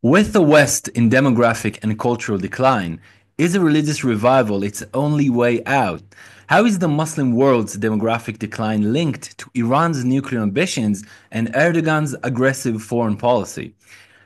With the West in demographic and cultural decline, is a religious revival its only way out? How is the Muslim world's demographic decline linked to Iran's nuclear ambitions and Erdogan's aggressive foreign policy?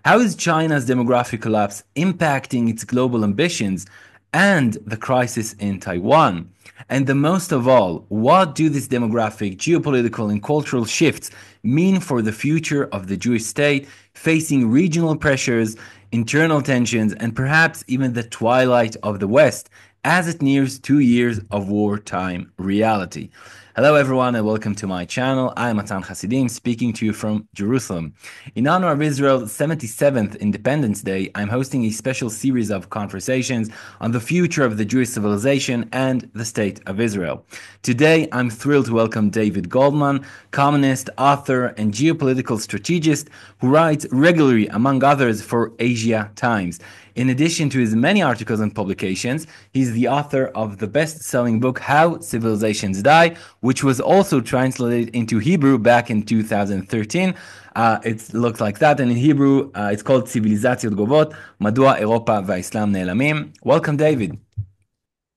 How is China's demographic collapse impacting its global ambitions and the crisis in Taiwan? And the most of all, what do these demographic, geopolitical, and cultural shifts mean for the future of the Jewish state, facing regional pressures, internal tensions, and perhaps even the twilight of the West as it nears 2 years of wartime reality? Hello, everyone, and welcome to my channel. I am Matan Hasidim, speaking to you from Jerusalem. In honor of Israel's 77th Independence Day, I'm hosting a special series of conversations on the future of the Jewish civilization and the State of Israel. Today, I'm thrilled to welcome David Goldman, columnist, author, and geopolitical strategist who writes regularly, among others, for Asia Times. In addition to his many articles and publications, he's the author of the best-selling book How Civilizations Die, which was also translated into Hebrew back in 2013. It looks like that, and in Hebrew, it's called Civilizațiot Govot, Madua Europa והאסלאם נעלמים. Welcome, David.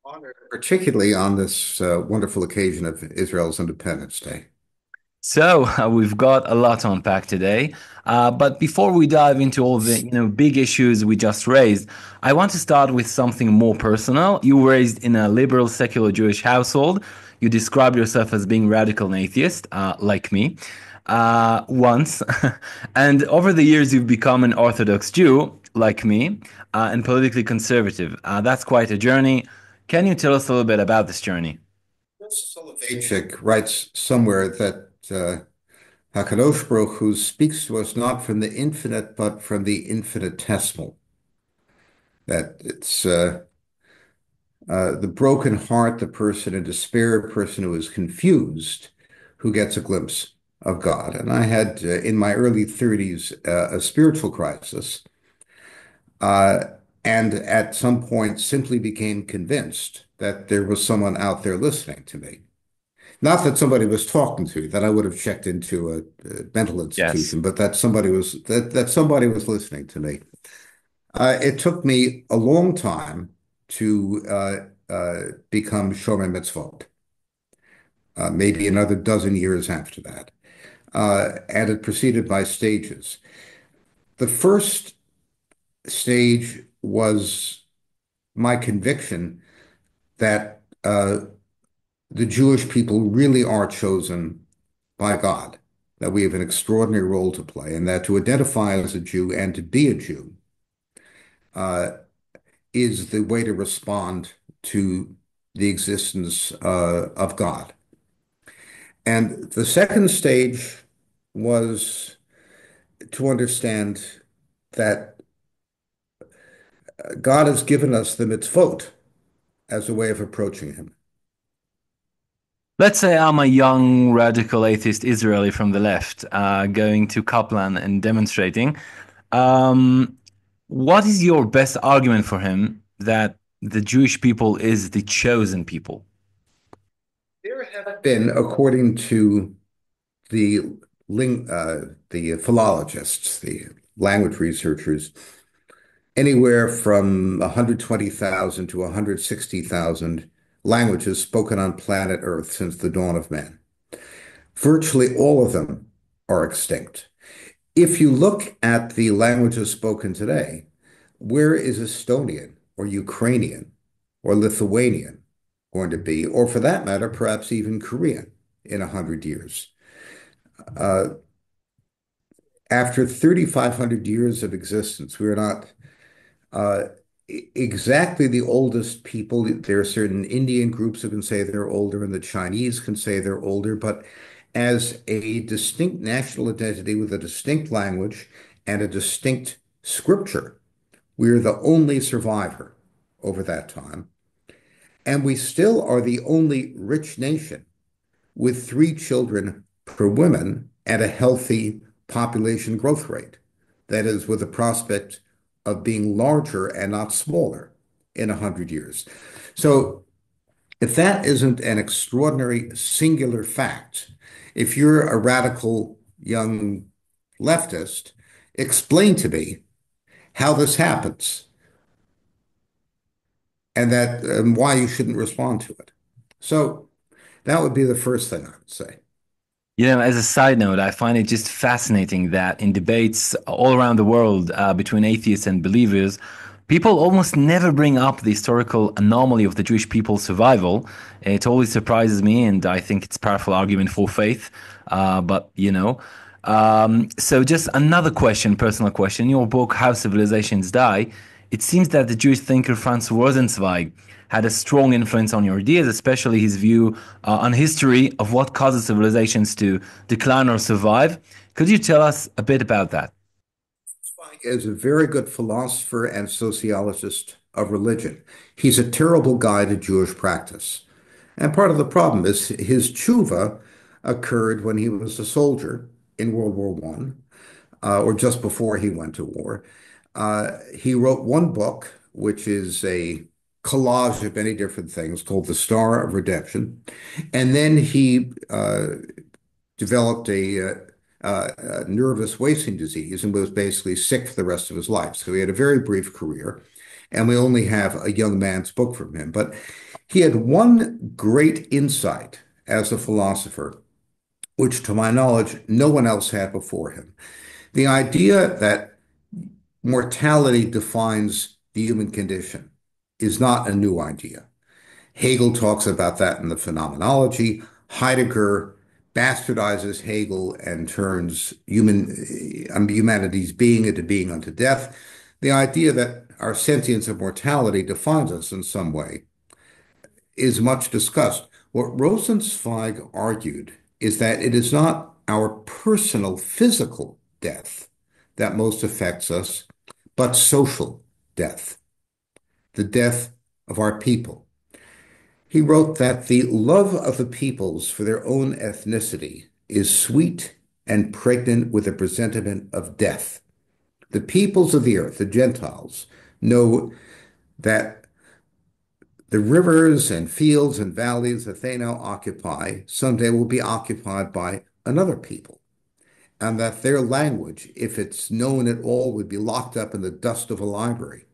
Honored, particularly on this wonderful occasion of Israel's Independence Day. So we've got a lot to unpack today, but before we dive into all the big issues we just raised, I want to start with something more personal. You were raised in a liberal, secular Jewish household. You describe yourself as being radical and atheist, like me, once, and over the years you've become an Orthodox Jew, like me, and politically conservative. That's quite a journey. Can you tell us a little bit about this journey? Soloveitchik writes somewhere that HaKadosh Baruch Hu speaks to us not from the infinite, but from the infinitesimal. That it's the broken heart, the person in despair, person who is confused, who gets a glimpse of God. And I had, in my early 30s, a spiritual crisis, and at some point simply became convinced that there was someone out there listening to me. Not that somebody was talking to me, that I would have checked into a mental Yes. institution, but that somebody was listening to me. It took me a long time to become Shomer Mitzvot, maybe another dozen years after that. And it proceeded by stages. The first stage was my conviction that the Jewish people really are chosen by God, that we have an extraordinary role to play, and that to identify as a Jew and to be a Jew uh, is the way to respond to the existence of God. And the second stage was to understand that God has given us the mitzvot as a way of approaching Him. Let's say I'm a young radical atheist Israeli from the left, going to Kaplan and demonstrating. Um, what is your best argument for him that the Jewish people is the chosen people? There have been, according to the the philologists, the language researchers, anywhere from 120,000 to 160,000 languages spoken on planet Earth since the dawn of man. Virtually all of them are extinct. If you look at the languages spoken today, where is Estonian or Ukrainian or Lithuanian going to be, or for that matter, perhaps even Korean in 100 years? Uh, After 3,500 years of existence, we are not uh, exactly the oldest people. There are certain Indian groups who can say they're older, and the Chinese can say they're older, but as a distinct national identity with a distinct language and a distinct scripture, we're the only survivor over that time. And we still are the only rich nation with 3 children per woman and a healthy population growth rate. That is, with the prospect of being larger and not smaller in 100 years. So if that isn't an extraordinary singular fact, if you're a radical young leftist, explain to me how this happens and that why you shouldn't respond to it. So that would be the first thing I would say. You know, as a side note, I find it just fascinating that in debates all around the world between atheists and believers, people almost never bring up the historical anomaly of the Jewish people's survival. It always surprises me, and I think it's a powerful argument for faith. So just another question, personal question. In your book, How Civilizations Die, it seems that the Jewish thinker Franz Rosenzweig had a strong influence on your ideas, especially his view on history of what causes civilizations to decline or survive. Could you tell us a bit about that? Zweig is a very good philosopher and sociologist of religion. He's a terrible guide to Jewish practice. And part of the problem is his tshuva occurred when he was a soldier in World War One, or just before he went to war. He wrote one book, which is a collage of many different things called The Star of Redemption. And then he developed a nervous wasting disease and was basically sick for the rest of his life. So he had a very brief career, and we only have a young man's book from him. But he had one great insight as a philosopher, which to my knowledge, no one else had before him. The idea that mortality defines the human condition is not a new idea. Hegel talks about that in the Phenomenology. Heidegger bastardizes Hegel and turns humanity's being into being unto death. The idea that our sentience of mortality defines us in some way is much discussed. What Rosenzweig argued is that it is not our personal physical death that most affects us, but social death, the death of our people. He wrote that the love of the peoples for their own ethnicity is sweet and pregnant with a presentiment of death. The peoples of the earth, the Gentiles, know that the rivers and fields and valleys that they now occupy someday will be occupied by another people, and that their language, if it's known at all, would be locked up in the dust of a library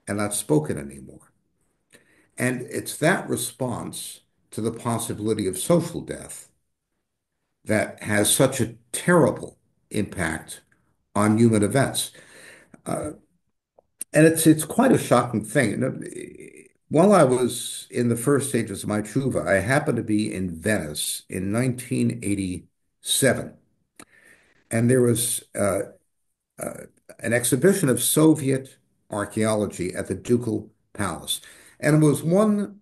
and not spoken anymore. And it's that response to the possibility of social death that has such a terrible impact on human events. Uh, and it's quite a shocking thing. While I was in the first stages of my tshuva, I happened to be in Venice in 1987, and there was uh, an exhibition of Soviet archaeology at the Ducal Palace. And it was one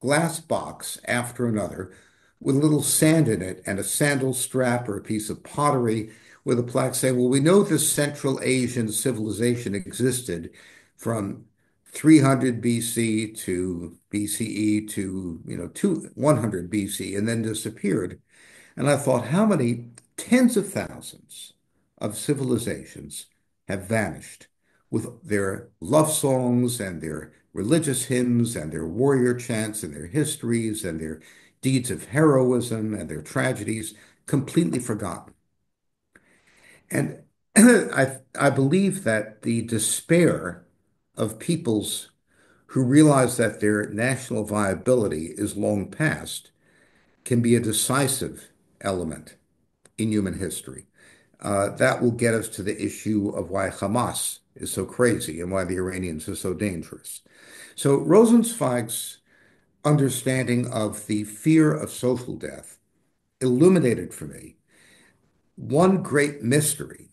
glass box after another with a little sand in it and a sandal strap or a piece of pottery with a plaque saying, well, we know this Central Asian civilization existed from 300 BC to BCE to, 100 BC and then disappeared. And I thought, how many tens of thousands of civilizations have vanished with their love songs and their religious hymns and their warrior chants and their histories and their deeds of heroism and their tragedies completely forgotten. And I believe that the despair of peoples who realize that their national viability is long past can be a decisive element in human history. That will get us to the issue of why Hamas is so crazy and why the Iranians are so dangerous. So Rosenzweig's understanding of the fear of social death illuminated for me one great mystery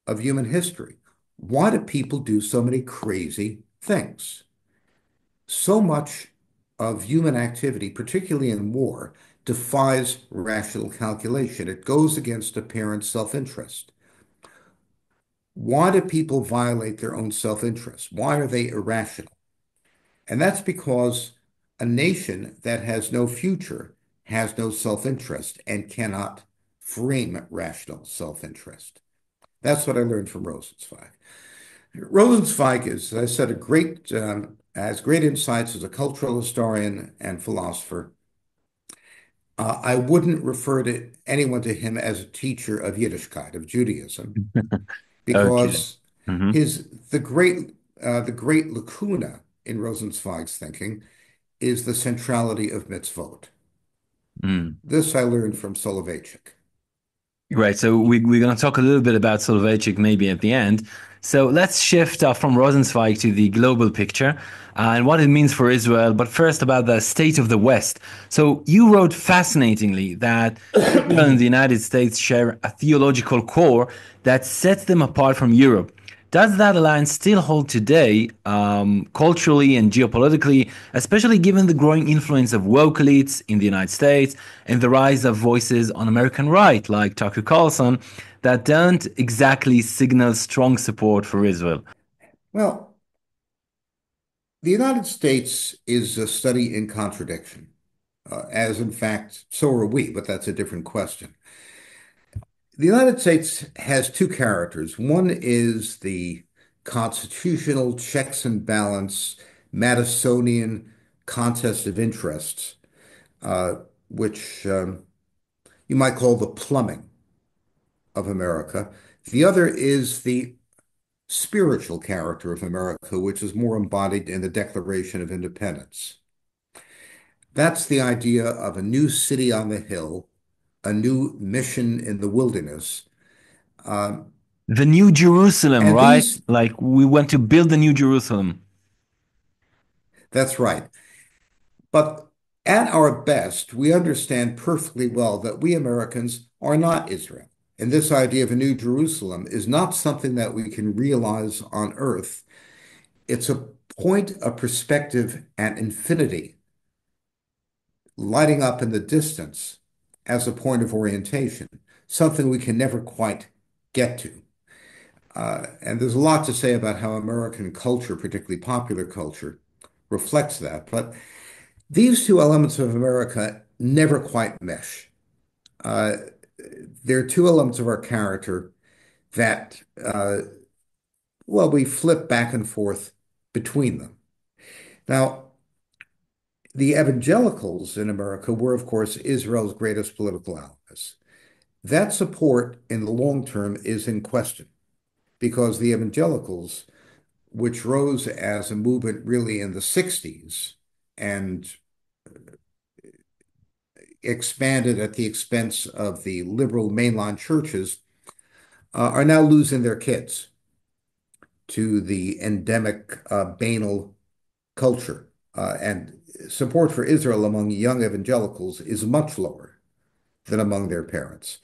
of human history. Why do people do so many crazy things? So much of human activity, particularly in war, defies rational calculation. It goes against apparent self-interest. Why do people violate their own self-interest? Why are they irrational? And that's because a nation that has no future has no self-interest and cannot frame rational self-interest. That's what I learned from Rosenzweig. Rosenzweig is, as I said, has great insights as a cultural historian and philosopher. I wouldn't refer to anyone to him as a teacher of Yiddishkeit, of Judaism, Okay. because Hmm. The great lacuna in Rosenzweig's thinking is the centrality of mitzvot. This I learned from Soloveitchik. Right. So we're going to talk a little bit about Soloveitchik maybe at the end. So let's shift from Rosenzweig to the global picture and what it means for Israel. But first, about the state of the West. So you wrote fascinatingly that Israel and the United States share a theological core that sets them apart from Europe. Does that alliance still hold today, culturally and geopolitically, especially given the growing influence of woke elites in the United States and the rise of voices on American right, like Tucker Carlson, that don't exactly signal strong support for Israel? Well, the United States is a study in contradiction, as in fact, so are we, but that's a different question. The United States has two characters. One is the constitutional checks and balance, Madisonian contest of interests, uh, which you might call the plumbing of America. The other is the spiritual character of America, which is more embodied in the Declaration of Independence. That's the idea of a new city on the hill, a new mission in the wilderness. Um, The New Jerusalem, and right? these, Like we want to build the New Jerusalem. that's right. But at our best, we understand perfectly well that we Americans are not Israel. And this idea of a new Jerusalem is not something that we can realize on earth. It's a point of perspective at infinity, lighting up in the distance as a point of orientation, something we can never quite get to. And there's a lot to say about how American culture, particularly popular culture, reflects that. But these two elements of America never quite mesh. Uh, there are two elements of our character that, well, we flip back and forth between them. Now, the evangelicals in America were, of course, Israel's greatest political allies. That support in the long term is in question because the evangelicals, which rose as a movement really in the 60s and expanded at the expense of the liberal mainline churches, are now losing their kids to the endemic banal culture. And support for Israel among young evangelicals is much lower than among their parents.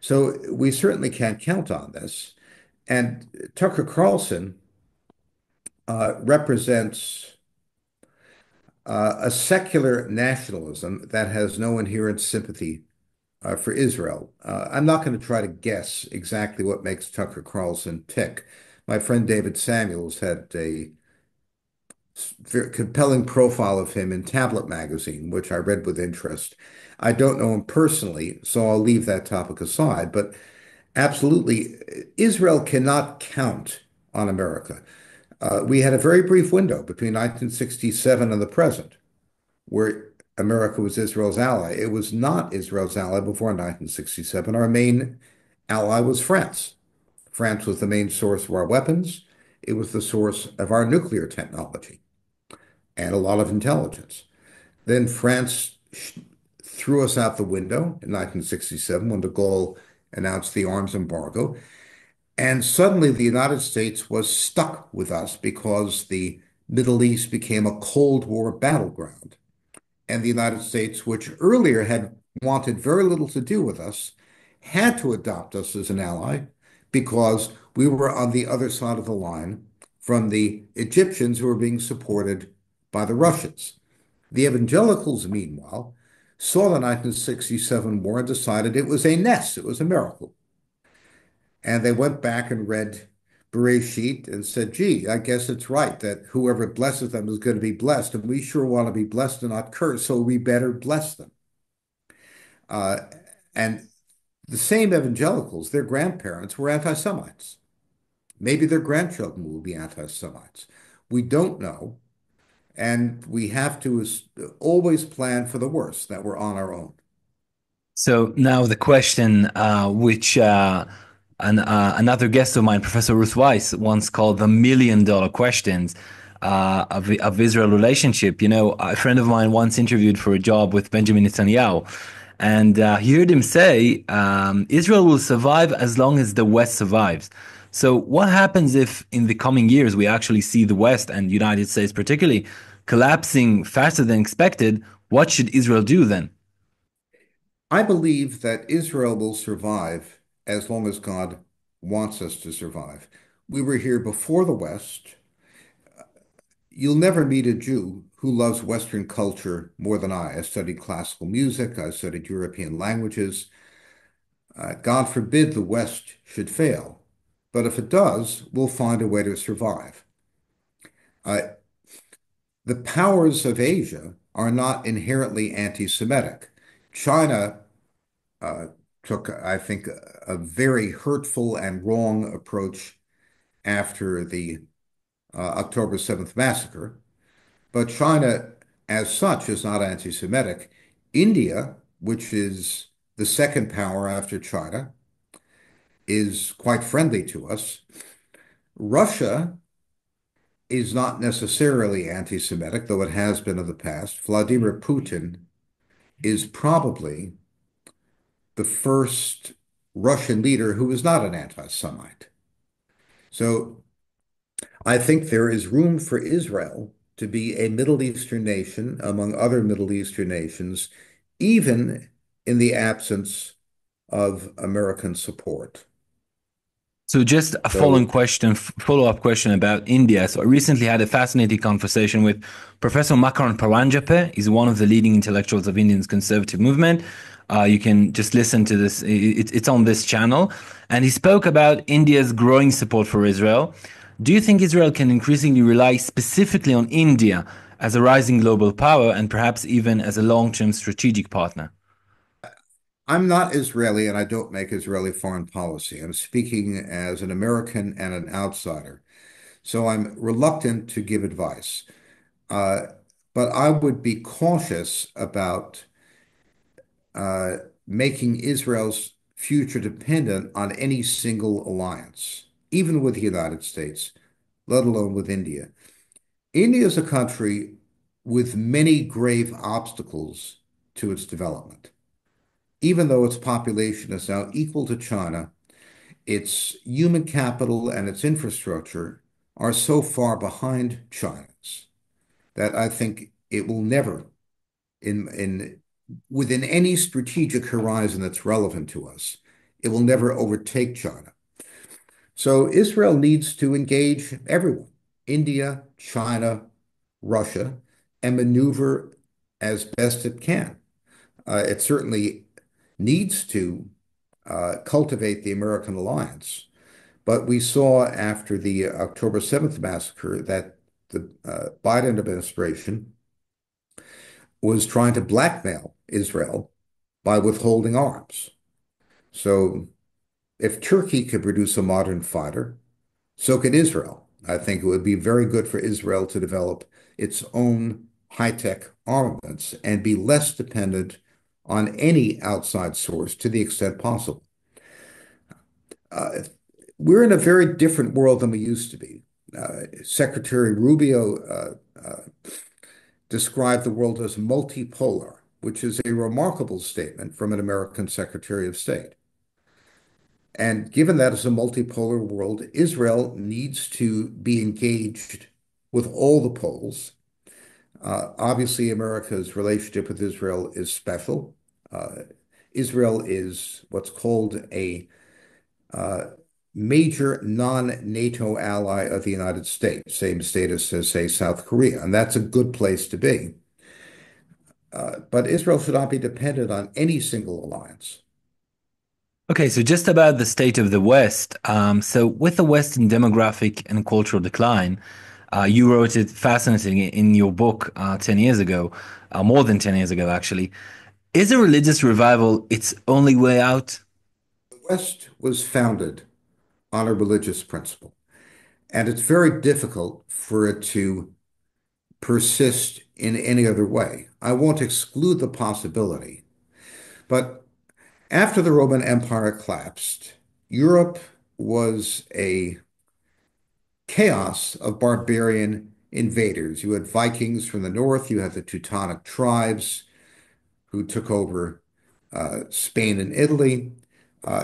So we certainly can't count on this. And Tucker Carlson represents a secular nationalism that has no inherent sympathy for Israel. I'm not going to try to guess exactly what makes Tucker Carlson tick. My friend David Samuels had a very compelling profile of him in Tablet magazine, which I read with interest. I don't know him personally, so I'll leave that topic aside. But absolutely, Israel cannot count on America. We had a very brief window between 1967 and the present where America was Israel's ally. It was not Israel's ally before 1967. Our main ally was France. France was the main source of our weapons. It was the source of our nuclear technology and a lot of intelligence. Then France threw us out the window in 1967 when de Gaulle announced the arms embargo. And suddenly the United States was stuck with us because the Middle East became a Cold War battleground. And the United States, which earlier had wanted very little to do with us, had to adopt us as an ally because we were on the other side of the line from the Egyptians who were being supported by the Russians. The evangelicals, meanwhile, saw the 1967 war and decided it was a nest, it was a miracle. And they went back and read Bereshit and said, gee, I guess it's right that whoever blesses them is going to be blessed. And we sure want to be blessed and not cursed, so we better bless them. Uh, and the same evangelicals, their grandparents were anti-Semites. Maybe their grandchildren will be anti-Semites. We don't know. And we have to always plan for the worst, that we're on our own. So now the question, which Another guest of mine, Professor Ruth Weiss, once called the $1 million questions of Israel relationship. You know, a friend of mine once interviewed for a job with Benjamin Netanyahu, and he heard him say, Israel will survive as long as the West survives. So, what happens if in the coming years we actually see the West and United States particularly collapsing faster than expected? What should Israel do then? I believe that Israel will survive as long as God wants us to survive. We were here before the West. You'll never meet a Jew who loves Western culture more than I. I studied classical music, I studied European languages. God forbid the West should fail. But if it does, we'll find a way to survive. Uh, the powers of Asia are not inherently anti-Semitic. China uh, took, I think, a very hurtful and wrong approach after the October 7th massacre. But China, as such, is not anti-Semitic. India, which is the second power after China, is quite friendly to us. Russia is not necessarily anti-Semitic, though it has been in the past. Vladimir Putin is probably the first Russian leader who is not an anti-Semite. So I think there is room for Israel to be a Middle Eastern nation among other Middle Eastern nations, even in the absence of American support. So just a So follow-up question about India. So I recently had a fascinating conversation with Professor Makaran Paranjape. He's one of the leading intellectuals of India's conservative movement. You can just listen to this. It's on this channel. And he spoke about India's growing support for Israel. Do you think Israel can increasingly rely specifically on India as a rising global power and perhaps even as a long-term strategic partner? I'm not Israeli and I don't make Israeli foreign policy. I'm speaking as an American and an outsider. So I'm reluctant to give advice. Uh, but I would be cautious about uh, making Israel's future dependent on any single alliance, even with the United States, let alone with India. India is a country with many grave obstacles to its development. Even though its population is now equal to China, its human capital and its infrastructure are so far behind China's that I think it will never, in within any strategic horizon that's relevant to us, it will never overtake China. So Israel needs to engage everyone, India, China, Russia, and maneuver as best it can. It certainly needs to cultivate the American alliance. But we saw after the October 7th massacre that the Biden administration was trying to blackmail Israel by withholding arms. So if Turkey could produce a modern fighter, so could Israel. I think it would be very good for Israel to develop its own high-tech armaments and be less dependent on any outside source to the extent possible. Uh, we're in a very different world than we used to be. Secretary Rubio described the world as multipolar, which is a remarkable statement from an American Secretary of State. And given that it's a multipolar world, Israel needs to be engaged with all the poles. Obviously, America's relationship with Israel is special. Uh, Israel is what's called a uh, major non-NATO ally of the United States, same status as, say, South Korea, and that's a good place to be. But Israel should not be dependent on any single alliance. Okay, so just about the state of the West. So with the West in demographic and cultural decline, you wrote it fascinating in your book 10 years ago, more than 10 years ago, actually. Is a religious revival its only way out? The West was founded on a religious principle, and it's very difficult for it to persist in any other way. I won't exclude the possibility, but after the Roman Empire collapsed, Europe was a chaos of barbarian invaders. You had Vikings from the north, you had the Teutonic tribes who took over Spain and Italy.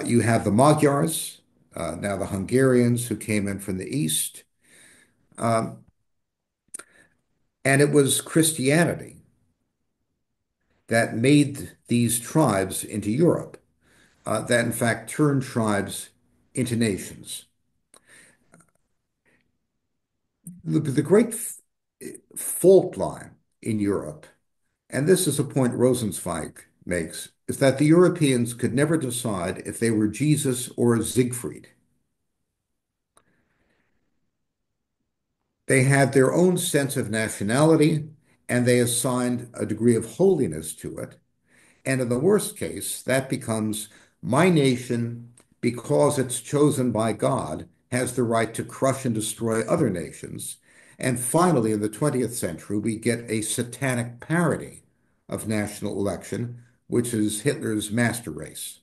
You have the Magyars, now the Hungarians, who came in from the east. Um, and it was Christianity that made these tribes into Europe, that in fact turned tribes into nations. The great fault line in Europe, and this is a point Rosenzweig makes, is that the Europeans could never decide if they were Jesus or Siegfried. They had their own sense of nationality, and they assigned a degree of holiness to it. And in the worst case, that becomes my nation, because it's chosen by God, has the right to crush and destroy other nations. And finally, in the 20th century, we get a satanic parody of national election, which is Hitler's master race.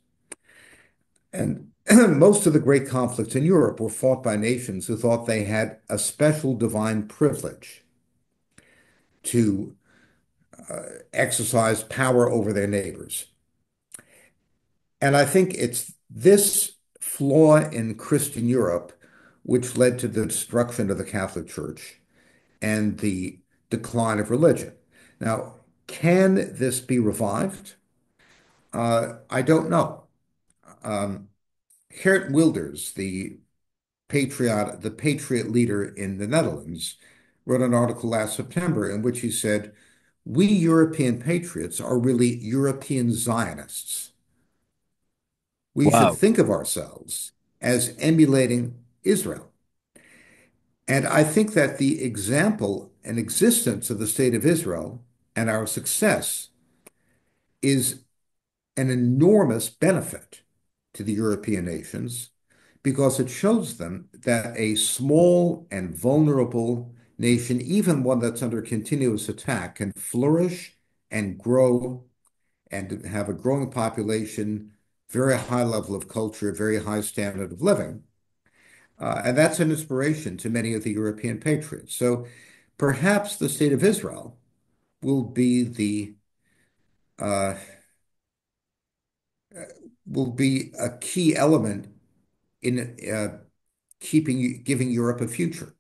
And most of the great conflicts in Europe were fought by nations who thought they had a special divine privilege to exercise power over their neighbors. And I think it's this flaw in Christian Europe which led to the destruction of the Catholic Church and the decline of religion. Now, can this be revived? I don't know. Um, Geert Wilders, the patriot leader in the Netherlands, wrote an article last September in which he said, "We European patriots are really European Zionists. We should Wow. think of ourselves as emulating Israel." And I think that the example and existence of the state of Israel and our success is an enormous benefit to the European nations because it shows them that a small and vulnerable nation, even one that's under continuous attack, can flourish and grow and have a growing population, very high level of culture, very high standard of living. And that's an inspiration to many of the European patriots. So perhaps the state of Israel will be the uh, will be a key element in giving Europe a future.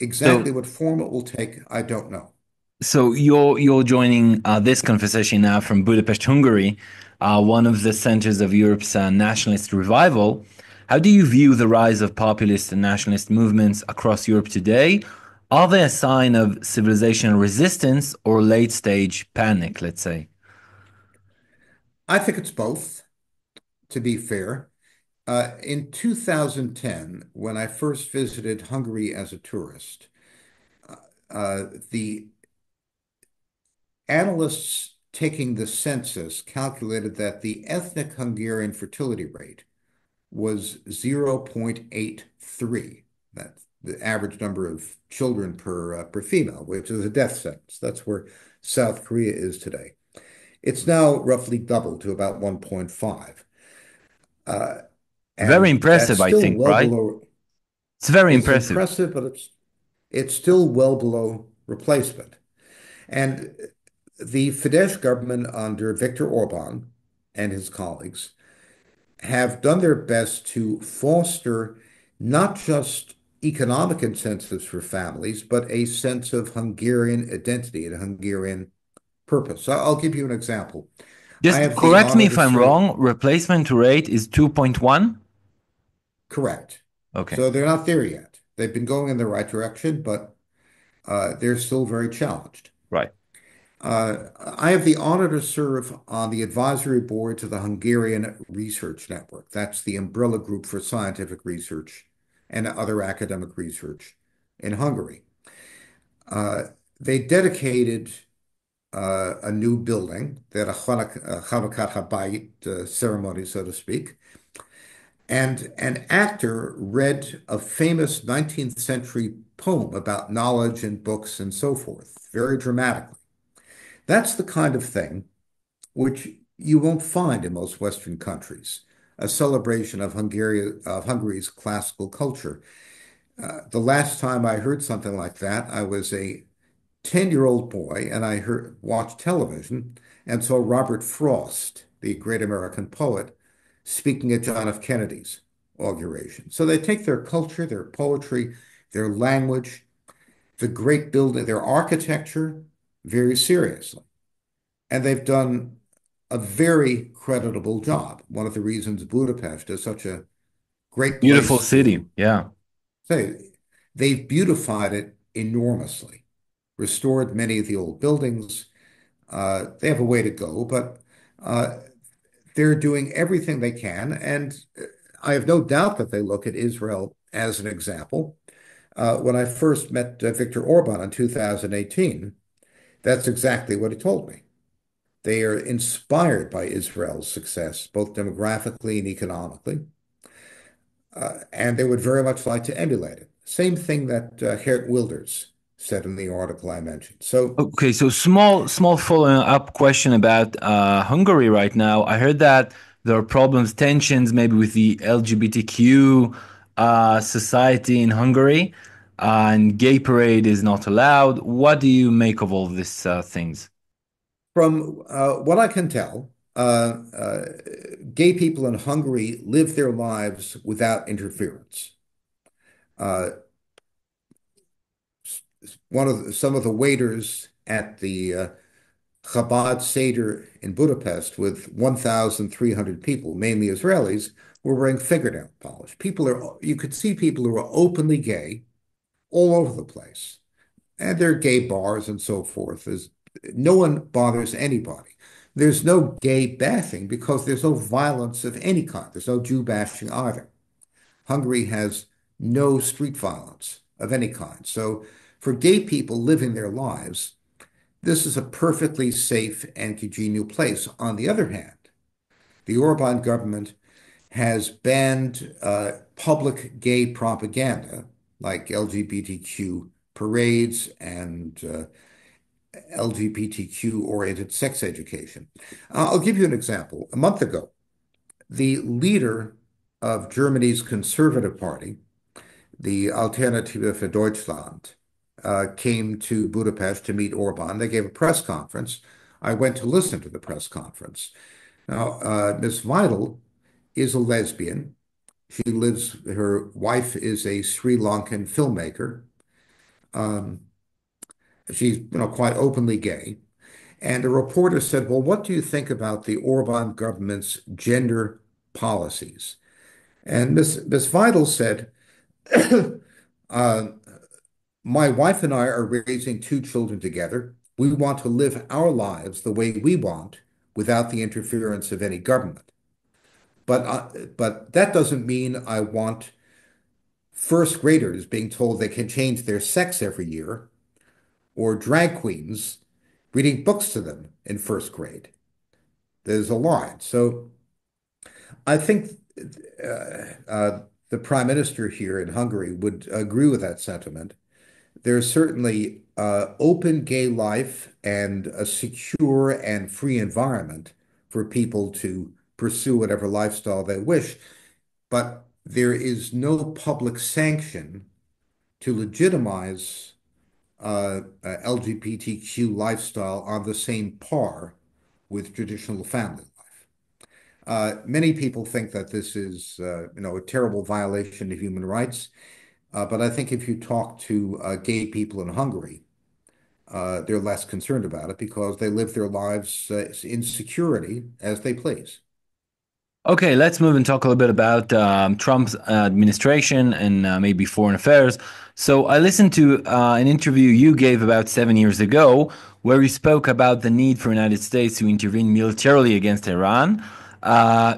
Exactly So what form it will take, I don't know. So you're joining this conversation now from Budapest, Hungary, one of the centers of Europe's nationalist revival. How do you view the rise of populist and nationalist movements across Europe today? Are they a sign of civilizational resistance or late stage panic, let's say? I think it's both, to be fair. In 2010, when I first visited Hungary as a tourist, the analysts taking the census calculated that the ethnic Hungarian fertility rate was 0.83. That's the average number of children per female, which is a death sentence. That's where South Korea is today. It's now roughly doubled to about 1.5. Uh, Very and that's impressive, I still think, well right? below, It's very it's impressive. impressive, but it's still well below replacement. And the Fidesz government under Viktor Orban and his colleagues have done their best to foster not just economic incentives for families, but a sense of Hungarian identity and Hungarian purpose. So I'll give you an example. I Just have the correct me honor if to I'm serve, wrong, replacement rate is 2.1? correct. Okay, So they're not there yet. They've been going in the right direction, but they're still very challenged. right. I have the honor to serve on the advisory board to the Hungarian Research Network. That's the umbrella group for scientific research and other academic research in Hungary. Uh, they dedicated a new building. They had a Hanukkah Habayit ceremony, so to speak. And an actor read a famous 19th century poem about knowledge and books and so forth, very dramatically. That's the kind of thing which you won't find in most Western countries. a celebration of Hungary's classical culture. The last time I heard something like that, I was a 10-year-old boy, and watched television and saw Robert Frost, the great American poet, speaking at John F. Kennedy's inauguration. So they take their culture, their poetry, their language, the great building, their architecture very seriously. And they've done a very creditable job. One of the reasons Budapest is such a great Beautiful place city. to Yeah. say, they've beautified it enormously, restored many of the old buildings. They have a way to go, but uh, they're doing everything they can. And I have no doubt that they look at Israel as an example. When I first met Viktor Orban in 2018, that's exactly what he told me. They are inspired by Israel's success, both demographically and economically, and they would very much like to emulate it. Same thing that Geert Wilders said in the article I mentioned. So Okay, so small following up question about Hungary right now. I heard that there are problems, tensions maybe with the LGBTQ society in Hungary, and gay parade is not allowed. What do you make of all these things? from what I can tell, gay people in Hungary live their lives without interference. Uh, some of the waiters at the Chabad Seder in Budapest with 1,300 people, mainly Israelis, were wearing fingernail polish. You could see people who are openly gay all over the place. And there are gay bars and so forth. No one bothers anybody. There's no gay bashing because there's no violence of any kind. There's no Jew bashing either. Hungary has no street violence of any kind. So for gay people living their lives, this is a perfectly safe and congenial place. On the other hand, the Orban government has banned public gay propaganda like LGBTQ parades and LGBTQ oriented sex education. I'll give you an example. A month ago, the leader of Germany's Conservative Party, the Alternative für Deutschland, came to Budapest to meet Orban. They gave a press conference. I went to listen to the press conference. Now, Ms. Vidal is a lesbian. Her wife is a Sri Lankan filmmaker. Um, she's, quite openly gay. And a reporter said, "Well, what do you think about the Orban government's gender policies?" And Ms. Vidal said, uh, "My wife and I are raising two children together. We want to live our lives the way we want without the interference of any government. But that doesn't mean I want first graders being told they can change their sex every year or drag queens reading books to them in first grade. There's a line." So I think the prime minister here in Hungary would agree with that sentiment. There's certainly open gay life and a secure and free environment for people to pursue whatever lifestyle they wish, but there is no public sanction to legitimize LGBTQ lifestyle on the same par with traditional family life. Many people think that this is, a terrible violation of human rights, but I think if you talk to gay people in Hungary, they're less concerned about it because they live their lives in security as they please. Okay, let's move and talk a little bit about Trump's administration and maybe foreign affairs. So, I listened to an interview you gave about 7 years ago, where you spoke about the need for the United States to intervene militarily against Iran.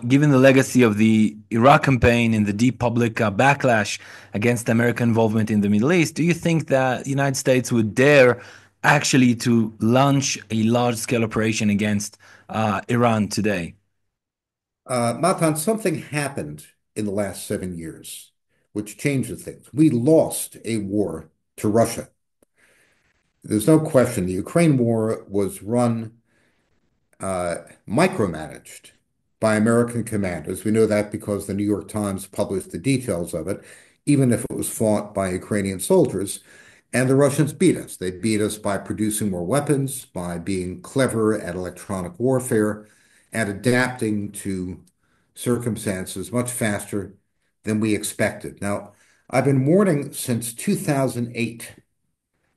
Given the legacy of the Iraq campaign and the deep public backlash against American involvement in the Middle East, do you think that the United States would dare actually to launch a large-scale operation against Iran today? Matan, something happened in the last 7 years which changed things. We lost a war to Russia. There's no question the Ukraine war was run micromanaged. by American commanders. We know that because the New York Times published the details of it, even if it was fought by Ukrainian soldiers. And the Russians beat us. They beat us by producing more weapons, by being clever at electronic warfare, and adapting to circumstances much faster than we expected. Now, I've been warning since 2008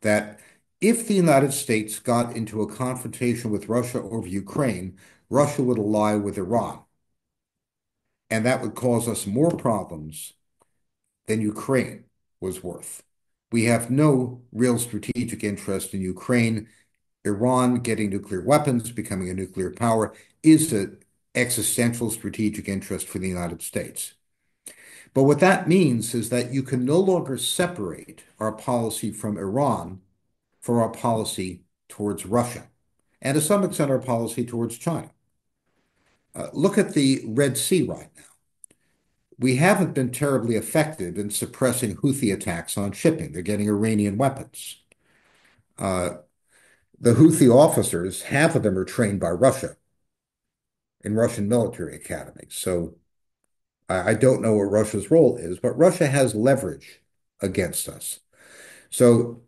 that if the United States got into a confrontation with Russia over Ukraine, Russia would ally with Iran, and that would cause us more problems than Ukraine was worth. We have no real strategic interest in Ukraine. Iran getting nuclear weapons, becoming a nuclear power, is an existential strategic interest for the United States. But what that means is that you can no longer separate our policy from Iran for our policy towards Russia, and to some extent our policy towards China. Look at the Red Sea right now. We haven't been terribly effective in suppressing Houthi attacks on shipping. They're getting Iranian weapons. Uh, the Houthi officers, half of them are trained by Russia in Russian military academies. So I don't know what Russia's role is, but Russia has leverage against us. So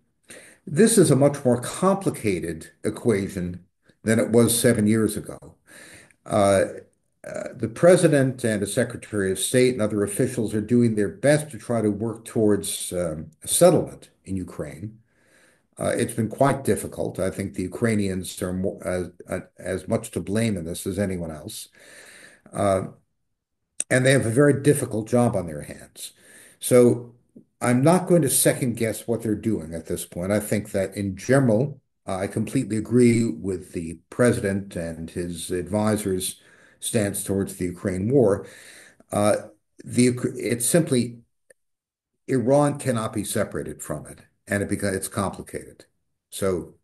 this is a much more complicated equation than it was 7 years ago. Uh, the president and the secretary of state and other officials are doing their best to try to work towards a settlement in Ukraine. It's been quite difficult. I think the Ukrainians are as much to blame in this as anyone else. Uh, and they have a very difficult job on their hands. So I'm not going to second guess what they're doing at this point. I think that in general, I completely agree with the president and his advisors' stance towards the Ukraine war. Uh, it's simply Iran cannot be separated from it, and it's complicated. So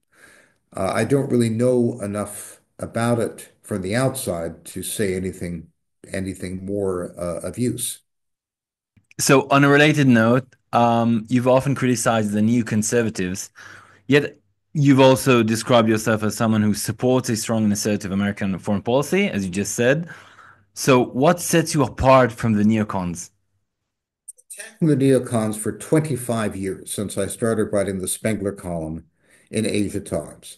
I don't really know enough about it from the outside to say anything more of use. So, on a related note, you've often criticized the new conservatives, yet you've also described yourself as someone who supports a strong and assertive American foreign policy, as you just said. So, what sets you apart from the neocons? The neocons for 25 years since I started writing the Spengler column in Asia Times.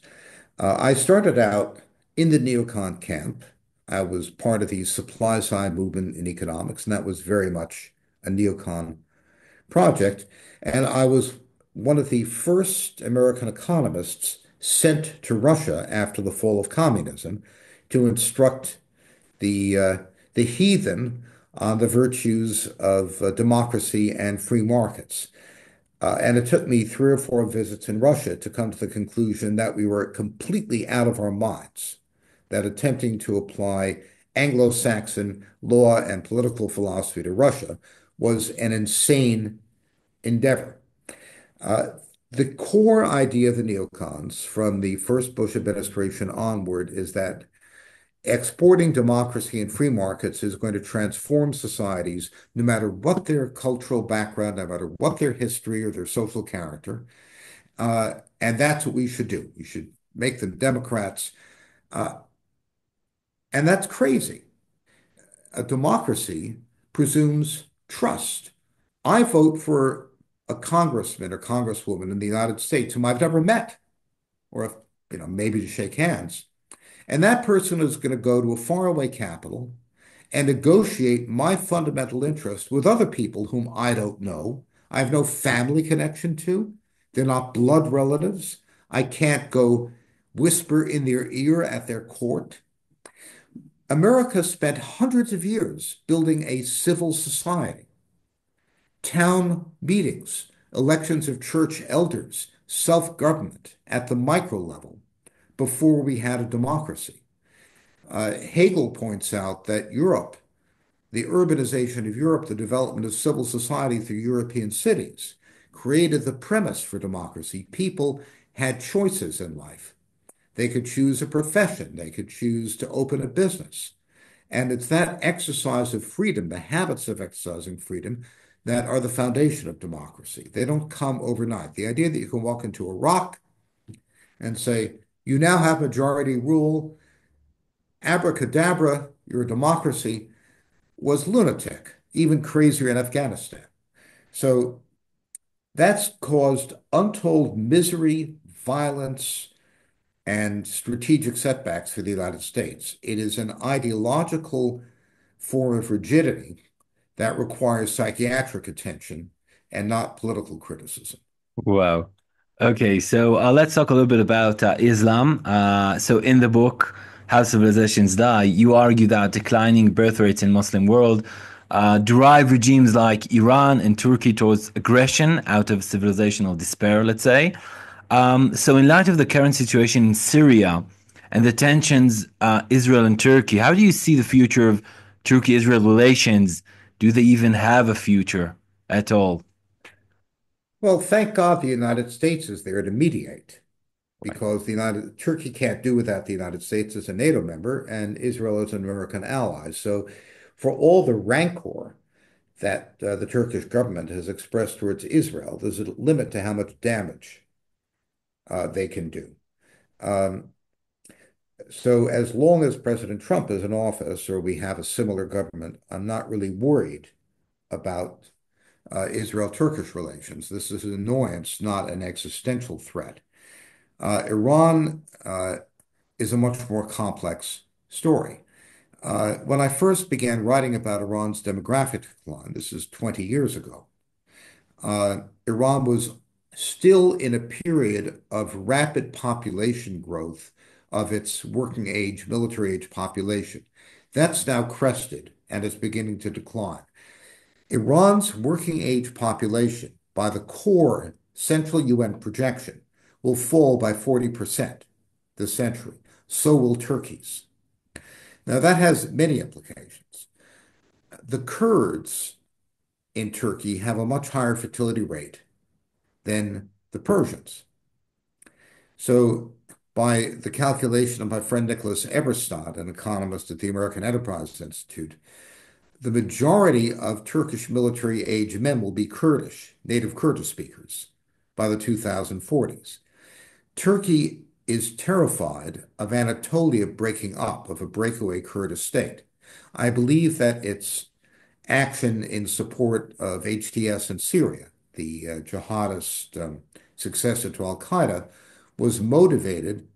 I started out in the neocon camp. I was part of the supply side movement in economics, and that was very much a neocon project. And I was one of the first American economists sent to Russia after the fall of communism to instruct the heathen on the virtues of democracy and free markets. And it took me 3 or 4 visits in Russia to come to the conclusion that we were completely out of our minds, that attempting to apply Anglo-Saxon law and political philosophy to Russia was an insane endeavor. Uh, the core idea of the neocons from the first Bush administration onward is that exporting democracy and free markets is going to transform societies no matter what their cultural background, no matter what their history or their social character. And that's what we should do. We should make them Democrats. Uh, and that's crazy. A democracy presumes trust. I vote for a congressman or congresswoman in the United States whom I've never met, or if, maybe to shake hands. And that person is going to go to a faraway capital and negotiate my fundamental interest with other people whom I don't know. I have no family connection to. They're not blood relatives. I can't go whisper in their ear at their court. America spent hundreds of years building a civil society, town meetings, elections of church elders, self-government at the micro level before we had a democracy. Hegel points out that Europe, the urbanization of Europe, the development of civil society through European cities, created the premise for democracy. People had choices in life. They could choose a profession. They could choose to open a business. And it's that exercise of freedom, the habits of exercising freedom, that are the foundation of democracy. They don't come overnight. The idea that you can walk into a rock and say, you now have majority rule, abracadabra, you're a democracy, was lunatic, even crazier in Afghanistan. So that's caused untold misery, violence, and strategic setbacks for the United States. It is an ideological form of rigidity that requires psychiatric attention and not political criticism. Wow. Okay, so let's talk a little bit about Islam. So in the book, How Civilizations Die, you argue that declining birth rates in Muslim world drive regimes like Iran and Turkey towards aggression out of civilizational despair, let's say. So in light of the current situation in Syria and the tensions Israel and Turkey, how do you see the future of Turkey-Israel relations? Do they even have a future at all? Well, thank God the United States is there to mediate because the United Turkey can't do without the United States as a NATO member and Israel as an American ally. So for all the rancor that the Turkish government has expressed towards Israel, there's a limit to how much damage they can do. Um, so as long as President Trump is in office or we have a similar government, I'm not really worried about Israel-Turkish relations. This is an annoyance, not an existential threat. Iran is a much more complex story. When I first began writing about Iran's demographic decline, this is 20 years ago, Iran was still in a period of rapid population growth of its working age, military age population. That's now crested and is beginning to decline. Iran's working age population, by the core central UN projection, will fall by 40% this century. So will Turkey's. Now, that has many implications. The Kurds in Turkey have a much higher fertility rate than the Persians. So, by the calculation of my friend Nicholas Eberstadt, an economist at the American Enterprise Institute, the majority of Turkish military age men will be Kurdish, native Kurdish speakers, by the 2040s. Turkey is terrified of Anatolia breaking up, of a breakaway Kurdish state. I believe that its action in support of HTS in Syria, the jihadist successor to Al-Qaeda, was motivated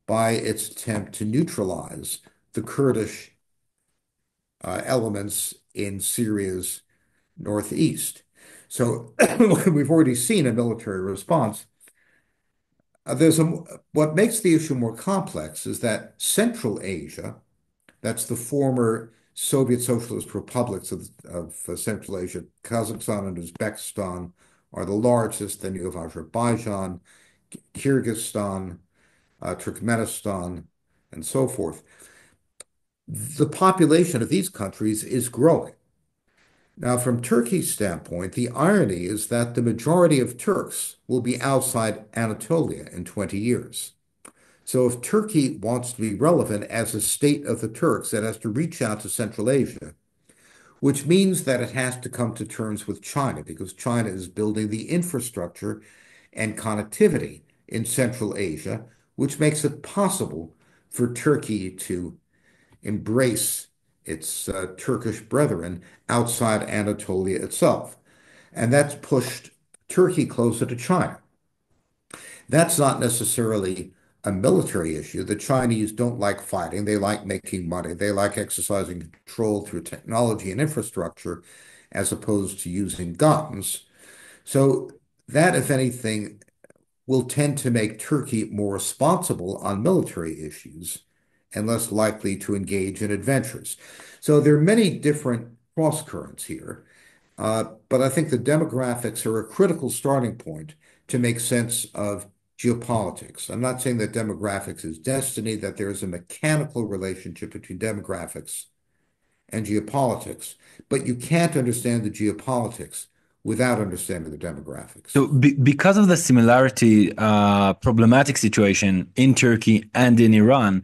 by its attempt to neutralize the Kurdish elements in Syria's northeast. So we've already seen a military response. There's a What makes the issue more complex is that Central Asia, that's the former Soviet Socialist republics of Central Asia, Kazakhstan and Uzbekistan are the largest. Then you have Azerbaijan, Kyrgyzstan, Turkmenistan, and so forth. The population of these countries is growing. Now, from Turkey's standpoint, the irony is that the majority of Turks will be outside Anatolia in 20 years. So if Turkey wants to be relevant as a state of the Turks, it has to reach out to Central Asia, which means that it has to come to terms with China because China is building the infrastructure and connectivity in Central Asia, which makes it possible for Turkey to embrace its Turkish brethren outside Anatolia itself. And that's pushed Turkey closer to China. That's not necessarily a military issue. The Chinese don't like fighting. They like making money. They like exercising control through technology and infrastructure as opposed to using guns. So that, if anything, will tend to make Turkey more responsible on military issues and less likely to engage in adventures. So there are many different cross currents here, but I think the demographics are a critical starting point to make sense of geopolitics. I'm not saying that demographics is destiny, that there is a mechanical relationship between demographics and geopolitics, but you can't understand the geopolitics without understanding the demographics. So, because of the similarity, problematic situation in Turkey and in Iran,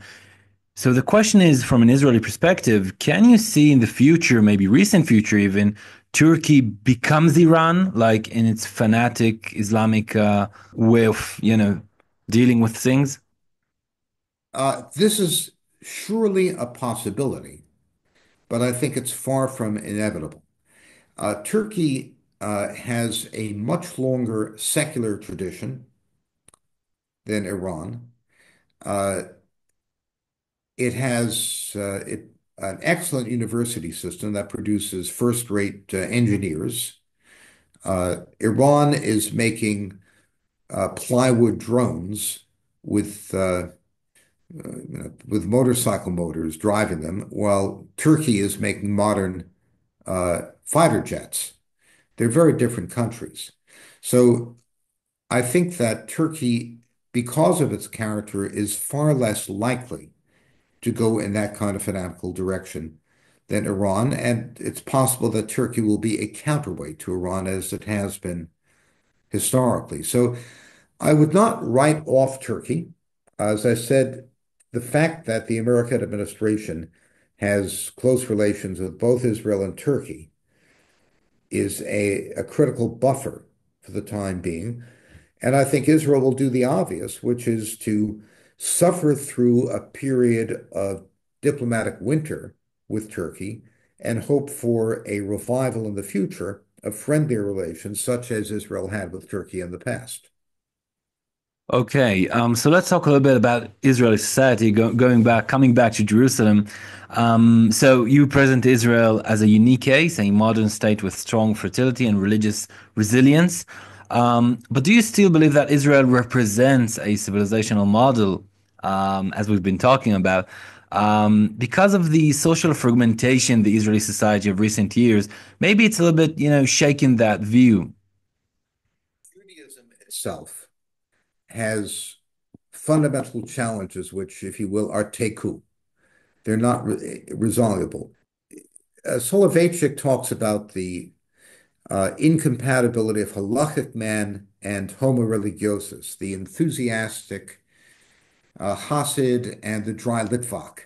so the question is, from an Israeli perspective, can you see in the future, maybe recent future even, Turkey becomes Iran, like in its fanatic Islamic way of, dealing with things? This is surely a possibility. but I think it's far from inevitable. Turkey has a much longer secular tradition than Iran. Uh, it has an excellent university system that produces first-rate engineers. Iran is making plywood drones with with motorcycle motors driving them, while Turkey is making modern fighter jets. They're very different countries. So I think that Turkey, because of its character, is far less likely to go in that kind of fanatical direction than Iran. And it's possible that Turkey will be a counterweight to Iran as it has been historically. So I would not write off Turkey. As I said, the fact that the American administration has close relations with both Israel and Turkey is a critical buffer for the time being. And I think Israel will do the obvious, which is to suffer through a period of diplomatic winter with Turkey and hope for a revival in the future of friendlier relations, such as Israel had with Turkey in the past. Okay, so let's talk a little bit about Israeli society, coming back to Jerusalem. So you present Israel as a unique case, a modern state with strong fertility and religious resilience. But do you still believe that Israel represents a civilizational model, as we've been talking about? Because of the social fragmentation, the Israeli society of recent years, maybe it's a little bit, shaking that view. Judaism itself has fundamental challenges, which, if you will, are teku. They're not resolvable. Soloveitchik talks about the incompatibility of halachic man and homo religiosus, the enthusiastic Hasid and the dry Litvak.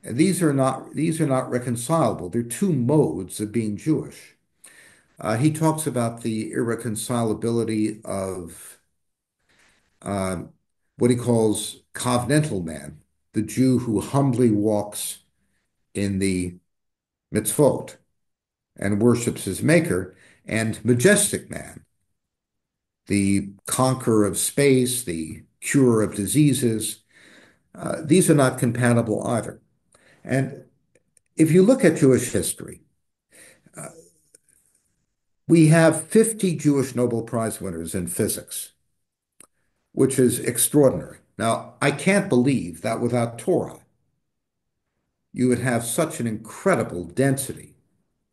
And these are not reconcilable. They're two modes of being Jewish. He talks about the irreconcilability of um, what he calls covenantal man, the Jew who humbly walks in the mitzvot and worships his maker, and majestic man, the conqueror of space, the curer of diseases. These are not compatible either. And if you look at Jewish history, we have 50 Jewish Nobel Prize winners in physics, which is extraordinary. Now, I can't believe that without Torah, you would have such an incredible density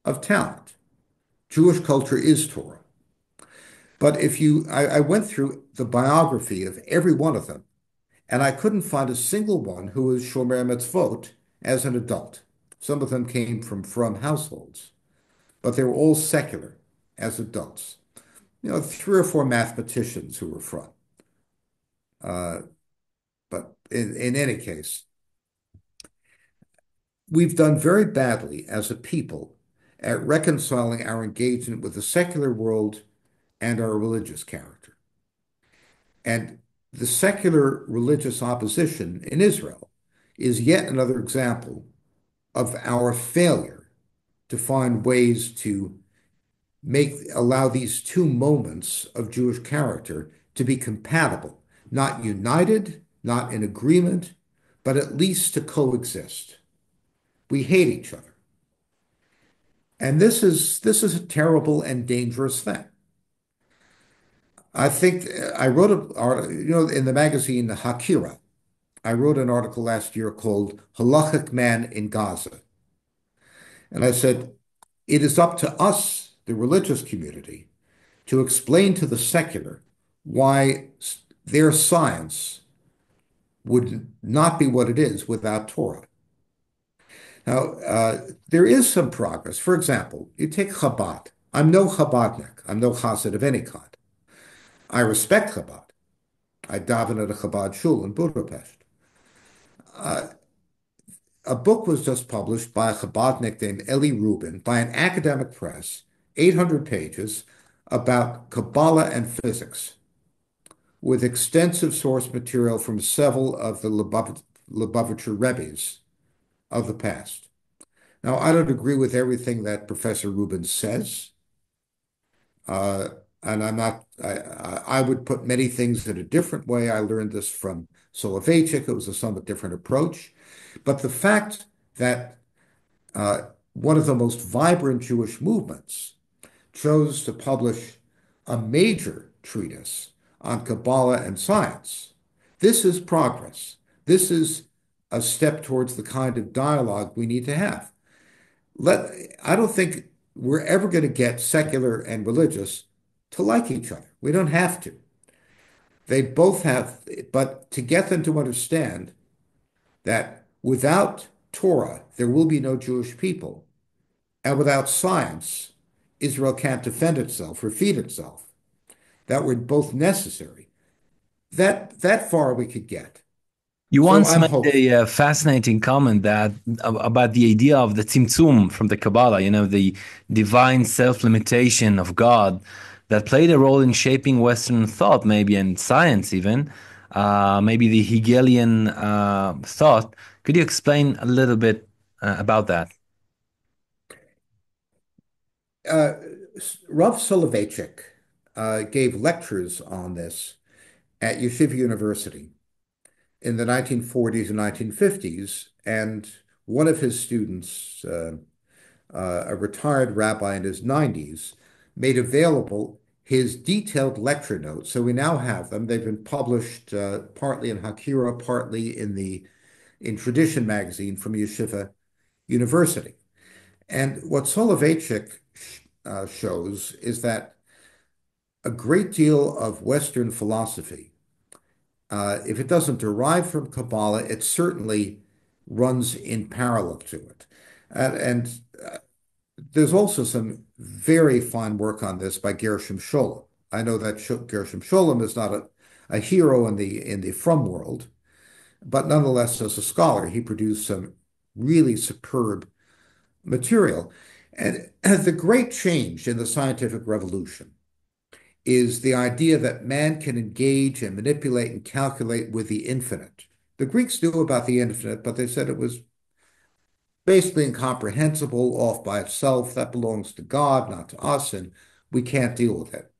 of talent. Jewish culture is Torah. But I went through the biography of every one of them, and I couldn't find a single one who was Shomer Mitzvot as an adult. Some of them came from households, but they were all secular as adults. Three or four mathematicians who were from. Uh, but in any case, we've done very badly as a people at reconciling our engagement with the secular world and our religious character. And the secular religious opposition in Israel is yet another example of our failure to find ways to allow these two moments of Jewish character to be compatible, not united, not in agreement, but at least to coexist. We hate each other. And this is a terrible and dangerous thing. I think I wrote in the magazine Hakira, I wrote an article last year called Halachic Man in Gaza. And I said, it is up to us, the religious community, to explain to the secular why their science would not be what it is without Torah. Now, there is some progress. For example, you take Chabad. I'm no Chabadnik. I'm no Hasid of any kind. I respect Chabad. I daven at a Chabad shul in Budapest. A book was just published by a Chabadnik named Eli Rubin by an academic press, 800 pages, about Kabbalah and physics, with extensive source material from several of the Lubavitcher Rebbe's of the past. Now, I don't agree with everything that Professor Rubin says, uh, and I'm not. I would put many things in a different way. I learned this from Soloveitchik. It was a somewhat different approach, but the fact that uh, one of the most vibrant Jewish movements chose to publish a major treatise on Kabbalah and science. This is progress. This is a step towards the kind of dialogue we need to have. Let, I don't think we're ever going to get secular and religious to like each other. We don't have to. They both have, but to get them to understand that without Torah, there will be no Jewish people, and without science, Israel can't defend itself or feed itself. That were both necessary. That far we could get. You So once I'm made hopeful. a, fascinating comment that about the idea of the tzimtzum from the Kabbalah, the divine self-limitation of God that played a role in shaping Western thought, maybe and science even, maybe the Hegelian thought. Could you explain a little bit about that? Uh, Rav Soloveitchik gave lectures on this at Yeshiva University in the 1940s and 1950s, and one of his students, a retired rabbi in his 90s, made available his detailed lecture notes. So we now have them. They've been published partly in Hakira, partly in Tradition magazine from Yeshiva University. And what Soloveitchik shows is that a great deal of Western philosophy, if it doesn't derive from Kabbalah, it certainly runs in parallel to it. And there's also some very fine work on this by Gershom Scholem. I know that Gershom Scholem is not a hero in the From world, but nonetheless, as a scholar, he produced some really superb material. And the great change in the scientific revolution is the idea that man can engage and manipulate and calculate with the infinite. The Greeks knew about the infinite, but they said it was basically incomprehensible, off by itself. That belongs to God, not to us, and we can't deal with it.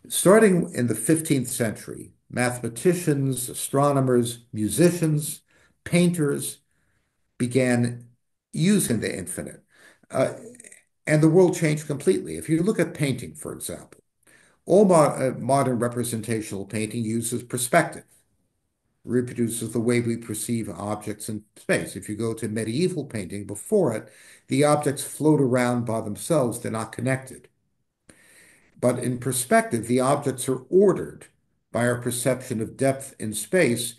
Starting in the 15th century, mathematicians, astronomers, musicians, painters began using the infinite. Uh, and the world changed completely. If you look at painting, for example, all modern representational painting uses perspective, reproduces the way we perceive objects in space. If you go to medieval painting before it, the objects float around by themselves, they're not connected. But in perspective, the objects are ordered by our perception of depth in space,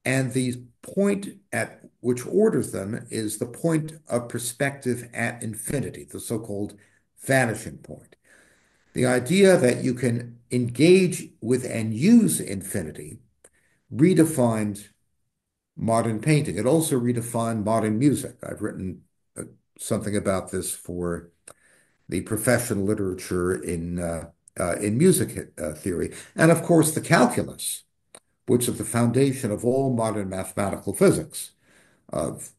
and the point at which orders them is the point of perspective at infinity, the so-called vanishing point. The idea that you can engage with and use infinity redefined modern painting. It also redefined modern music. I've written something about this for the professional literature in music theory, and of course the calculus, which is the foundation of all modern mathematical physics, of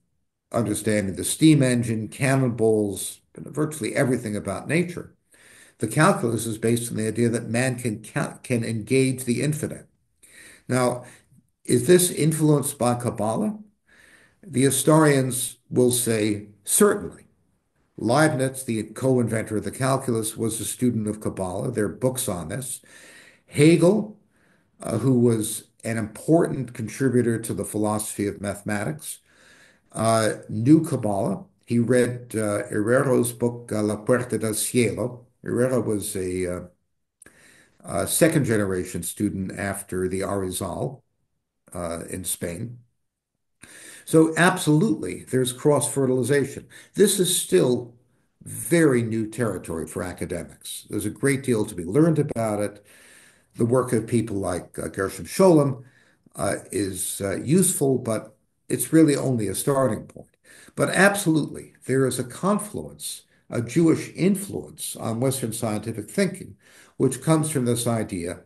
understanding the steam engine, cannonballs, and virtually everything about nature. The calculus is based on the idea that man can engage the infinite. Now, is this influenced by Kabbalah? The historians will say certainly. Leibniz, the co-inventor of the calculus, was a student of Kabbalah. There are books on this. Hegel, who was an important contributor to the philosophy of mathematics, knew Kabbalah. He read Herrera's book, La Puerta del Cielo. Herrera was a second generation student after the Arizal in Spain. So absolutely, there's cross-fertilization. This is still very new territory for academics. There's a great deal to be learned about it. The work of people like Gershom Scholem is useful, but it's really only a starting point. But absolutely, there is a confluence, a Jewish influence on Western scientific thinking, which comes from this idea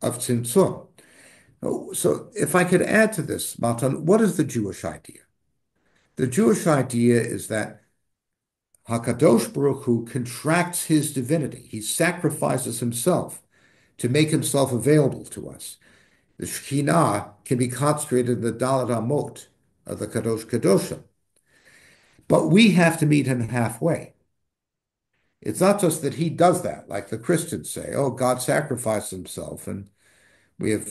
of tzimtzum. So if I could add to this, Matan, what is the Jewish idea? The Jewish idea is that Hakadosh Baruch Hu contracts his divinity. He sacrifices himself to make himself available to us. The Shekhinah can be concentrated in the Dalet Amot of the Kadosh Kadoshim, but we have to meet him halfway. It's not just that he does that, like the Christians say, "Oh, God sacrificed himself, and we have,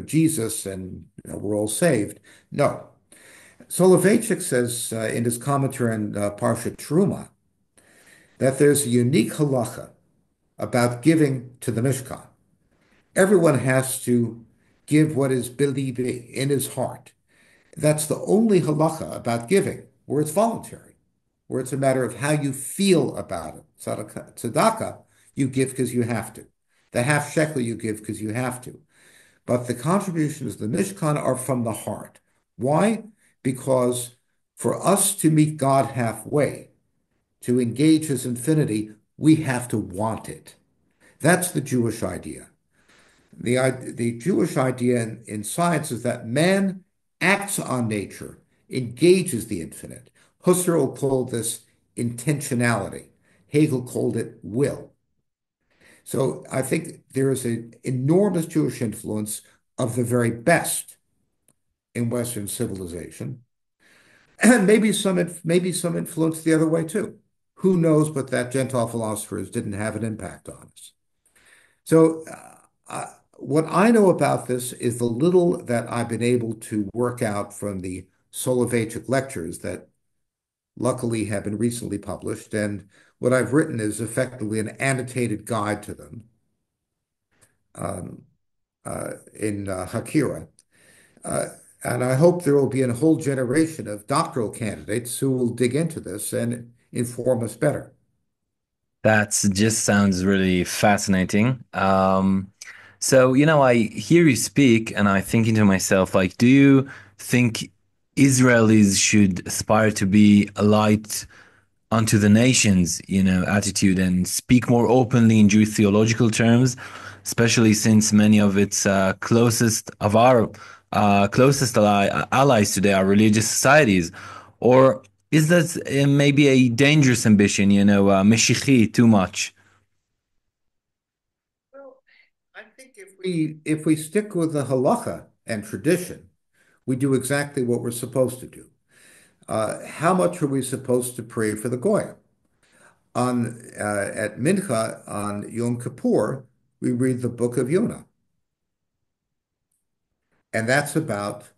Jesus, and we're all saved." No. Soloveitchik says in his commentary on Parshat Teruma that there's a unique halacha about giving to the Mishkan. Everyone has to give what is belibi in his heart. That's the only halacha about giving, where it's voluntary, where it's a matter of how you feel about it. Tzedakah, you give because you have to. The half shekel you give because you have to. But the contributions of the Mishkan are from the heart. Why? Because for us to meet God halfway, to engage his infinity, we have to want it. That's the Jewish idea. The Jewish idea in science is that man acts on nature, engages the infinite. Husserl called this intentionality. Hegel called it will. So I think there is an enormous Jewish influence of the very best in Western civilization, and maybe some influence the other way too. Who knows? But that Gentile philosophers didn't have an impact on us. So, what I know about this is the little that I've been able to work out from the Soloveitchik lectures that luckily have been recently published. And what I've written is effectively an annotated guide to them um, in Hakira. Uh, and I hope there will be a whole generation of doctoral candidates who will dig into this and inform us better. That just sounds really fascinating. So, I hear you speak and I thinking to myself, like, do you think Israelis should aspire to be a light unto the nations, attitude and speak more openly in Jewish theological terms, especially since many of its closest allies today are religious societies? Or is that maybe a dangerous ambition, Meshichi, too much? Well, I think if we stick with the halacha and tradition, we do exactly what we're supposed to do. How much are we supposed to pray for the Goyim? At Mincha on Yom Kippur, we read the book of Yonah, and that's about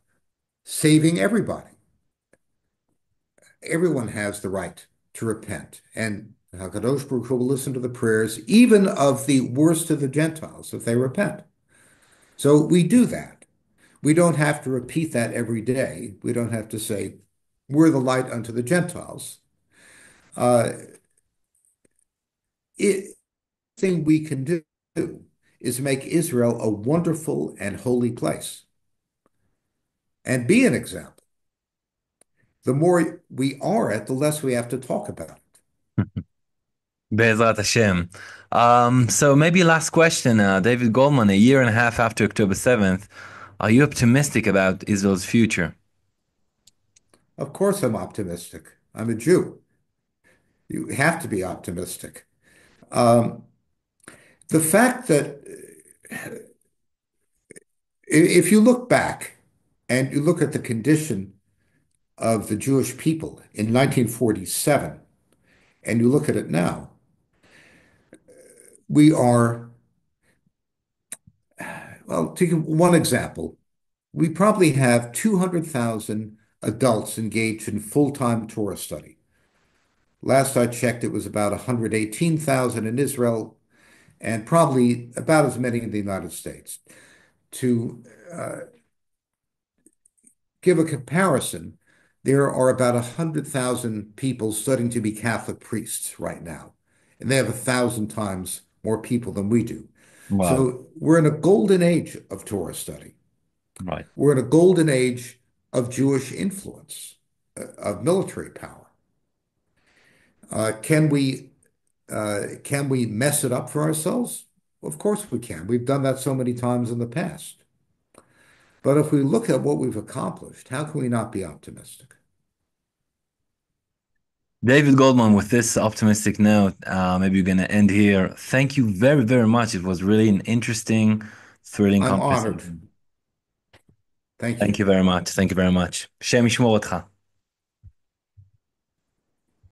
saving everybody. Everyone has the right to repent, and Hakadosh Baruch Hu will listen to the prayers, even of the worst of the Gentiles, if they repent. So we do that. We don't have to repeat that every day. We don't have to say, "We're the light unto the Gentiles." Uh, it thing we can do is make Israel a wonderful and holy place and be an example. The more we are it, the less we have to talk about it. Be'ezrat Hashem. So maybe last question, David Goldman, a year and a half after October 7th, are you optimistic about Israel's future? Of course, I'm optimistic. I'm a Jew. You have to be optimistic. Um, the fact that if you look back and you look at the condition of the Jewish people in 1947 and you look at it now, we are, well, to give one example, we probably have 200,000 adults engaged in full-time Torah study. Last I checked, it was about 118,000 in Israel and probably about as many in the United States. To uh, give a comparison, there are about 100,000 people studying to be Catholic priests right now, and they have 1,000 times more people than we do. Wow. So we're in a golden age of Torah study. Right. We're in a golden age of Jewish influence, of military power. Uh, can we can we mess it up for ourselves? Of course we can. We've done that so many times in the past. But if we look at what we've accomplished, how can we not be optimistic? David Goldman, with this optimistic note, maybe we're going to end here. Thank you very, very much. It was really an interesting, thrilling I'm honored. conversation. Thank Thank you. you very much. Thank you very much. Shem yishmor otcha.